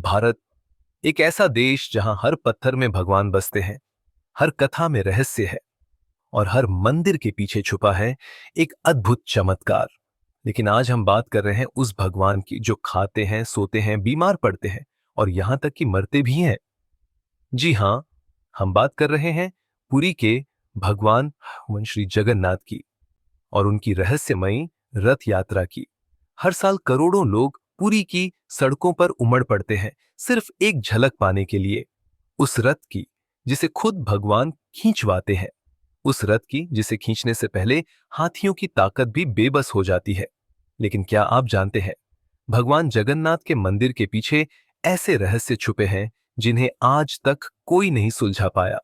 भारत एक ऐसा देश जहां हर पत्थर में भगवान बसते हैं, हर कथा में रहस्य है और हर मंदिर के पीछे छुपा है एक अद्भुत चमत्कार। लेकिन आज हम बात कर रहे हैं उस भगवान की जो खाते हैं, सोते हैं, बीमार पड़ते हैं और यहां तक कि मरते भी हैं। जी हां, हम बात कर रहे हैं पुरी के भगवान श्री जगन्नाथ की और उनकी रहस्यमयी रथ यात्रा की। हर साल करोड़ों लोग पुरी की सड़कों पर उमड़ पड़ते हैं, सिर्फ एक झलक पाने के लिए। उस रथ की जिसे खुद भगवान खींचवाते हैं, उस रथ की जिसे खींचने से पहले हाथियों की ताकत भी बेबस हो जाती है। लेकिन क्या आप जानते हैं, भगवान जगन्नाथ के मंदिर के पीछे ऐसे रहस्य छुपे हैं जिन्हें आज तक कोई नहीं सुलझा पाया।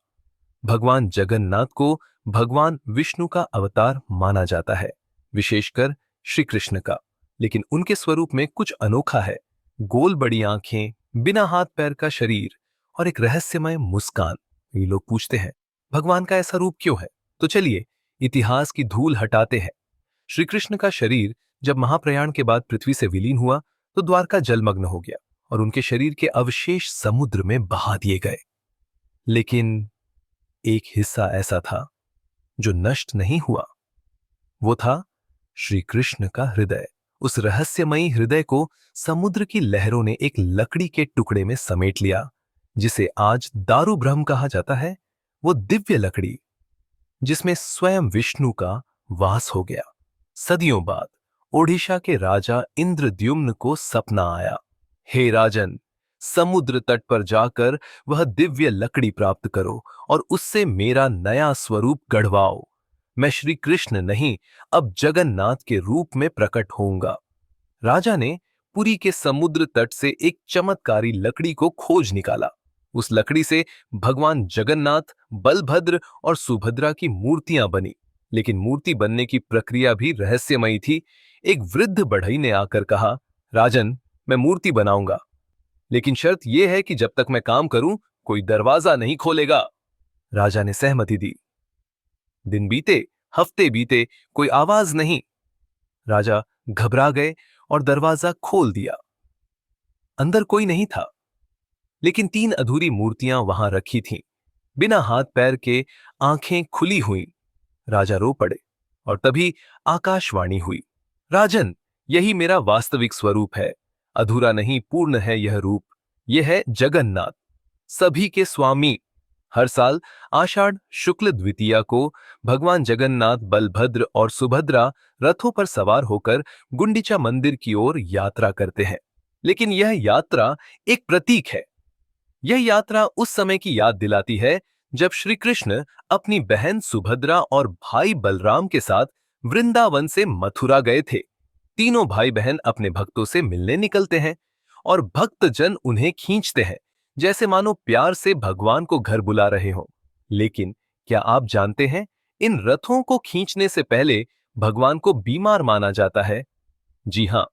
भगवान जगन्नाथ को भगवान विष्णु का अवतार माना जाता है, विशेषकर श्री कृष्ण का। लेकिन उनके स्वरूप में कुछ अनोखा है। गोल बड़ी आंखें, बिना हाथ पैर का शरीर और एक रहस्यमय मुस्कान। ये लोग पूछते हैं, भगवान का ऐसा रूप क्यों है? तो चलिए इतिहास की धूल हटाते हैं। श्री कृष्ण का शरीर जब महाप्रयाण के बाद पृथ्वी से विलीन हुआ तो द्वारका जलमग्न हो गया और उनके शरीर के अवशेष समुद्र में बहा दिए गए। लेकिन एक हिस्सा ऐसा था जो नष्ट नहीं हुआ। वो था श्री कृष्ण का हृदय। उस रहस्यमयी हृदय को समुद्र की लहरों ने एक लकड़ी के टुकड़े में समेट लिया, जिसे आज दारू ब्रह्म कहा जाता है। वो दिव्य लकड़ी जिसमें स्वयं विष्णु का वास हो गया। सदियों बाद ओडिशा के राजा इंद्रद्युम्न को सपना आया, हे राजन, समुद्र तट पर जाकर वह दिव्य लकड़ी प्राप्त करो और उससे मेरा नया स्वरूप गढ़वाओ। मैं श्री कृष्ण नहीं, अब जगन्नाथ के रूप में प्रकट होऊंगा। राजा ने पुरी के समुद्र तट से एक चमत्कारी लकड़ी को खोज निकाला। उस लकड़ी से भगवान जगन्नाथ, बलभद्र और सुभद्रा की मूर्तियां बनी। लेकिन मूर्ति बनने की प्रक्रिया भी रहस्यमयी थी। एक वृद्ध बढ़ई ने आकर कहा, राजन, मैं मूर्ति बनाऊंगा, लेकिन शर्त यह है कि जब तक मैं काम करूं कोई दरवाजा नहीं खोलेगा। राजा ने सहमति दी। दिन बीते, हफ्ते बीते, कोई आवाज नहीं। राजा घबरा गए और दरवाजा खोल दिया। अंदर कोई नहीं था, लेकिन 3 अधूरी मूर्तियां वहां रखी थीं, बिना हाथ पैर के, आंखें खुली हुई। राजा रो पड़े और तभी आकाशवाणी हुई, राजन, यही मेरा वास्तविक स्वरूप है। अधूरा नहीं, पूर्ण है यह रूप। यह है जगन्नाथ, सभी के स्वामी। हर साल आषाढ़ शुक्ल द्वितीया को भगवान जगन्नाथ, बलभद्र और सुभद्रा रथों पर सवार होकर गुंडीचा मंदिर की ओर यात्रा करते हैं। लेकिन यह यात्रा एक प्रतीक है। यह यात्रा उस समय की याद दिलाती है जब श्री कृष्ण अपनी बहन सुभद्रा और भाई बलराम के साथ वृंदावन से मथुरा गए थे। तीनों भाई बहन अपने भक्तों से मिलने निकलते हैं और भक्तजन उन्हें खींचते हैं, जैसे मानो प्यार से भगवान को घर बुला रहे हों। लेकिन क्या आप जानते हैं, इन रथों को खींचने से पहले भगवान को बीमार माना जाता है। जी हां,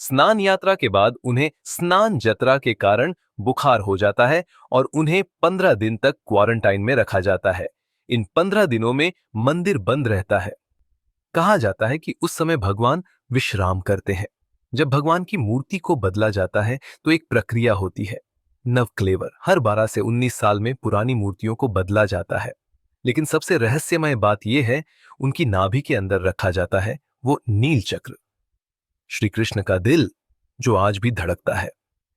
स्नान यात्रा के बाद उन्हें स्नान जत्रा के कारण बुखार हो जाता है और उन्हें 15 दिन तक क्वारंटाइन में रखा जाता है। इन 15 दिनों में मंदिर बंद रहता है। कहा जाता है कि उस समय भगवान विश्राम करते हैं। जब भगवान की मूर्ति को बदला जाता है तो एक प्रक्रिया होती है, नवक्लेवर। हर 12 से 19 साल में पुरानी मूर्तियों को बदला जाता है। लेकिन सबसे रहस्यमय बात यह है, उनकी नाभि के अंदर रखा जाता है वो नील चक्र, श्री कृष्ण का दिल, जो आज भी धड़कता है।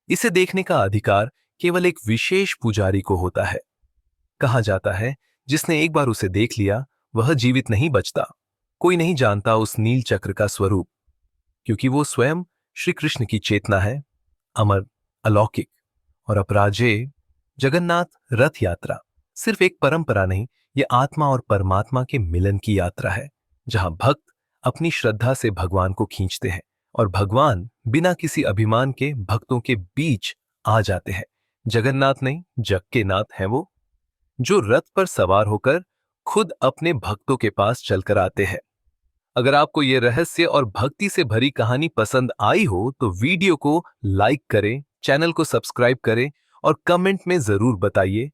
इसे देखने का अधिकार केवल एक विशेष पुजारी को होता है। कहा जाता है, जिसने एक बार उसे देख लिया वह जीवित नहीं बचता। कोई नहीं जानता उस नील चक्र का स्वरूप, क्योंकि वो स्वयं श्री कृष्ण की चेतना है, अमर, अलौकिक और अपराजेय। जगन्नाथ रथ यात्रा सिर्फ एक परंपरा नहीं, ये आत्मा और परमात्मा के मिलन की यात्रा है, जहां भक्त अपनी श्रद्धा से भगवान को खींचते हैं और भगवान बिना किसी अभिमान के भक्तों के बीच आ जाते हैं। जगन्नाथ नहीं, जग के नाथ हैं वो, जो रथ पर सवार होकर खुद अपने भक्तों के पास चलकर आते हैं। अगर आपको यह रहस्य और भक्ति से भरी कहानी पसंद आई हो तो वीडियो को लाइक करें, चैनल को सब्सक्राइब करें और कमेंट में जरूर बताइए,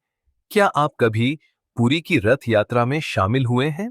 क्या आप कभी पुरी की रथ यात्रा में शामिल हुए हैं?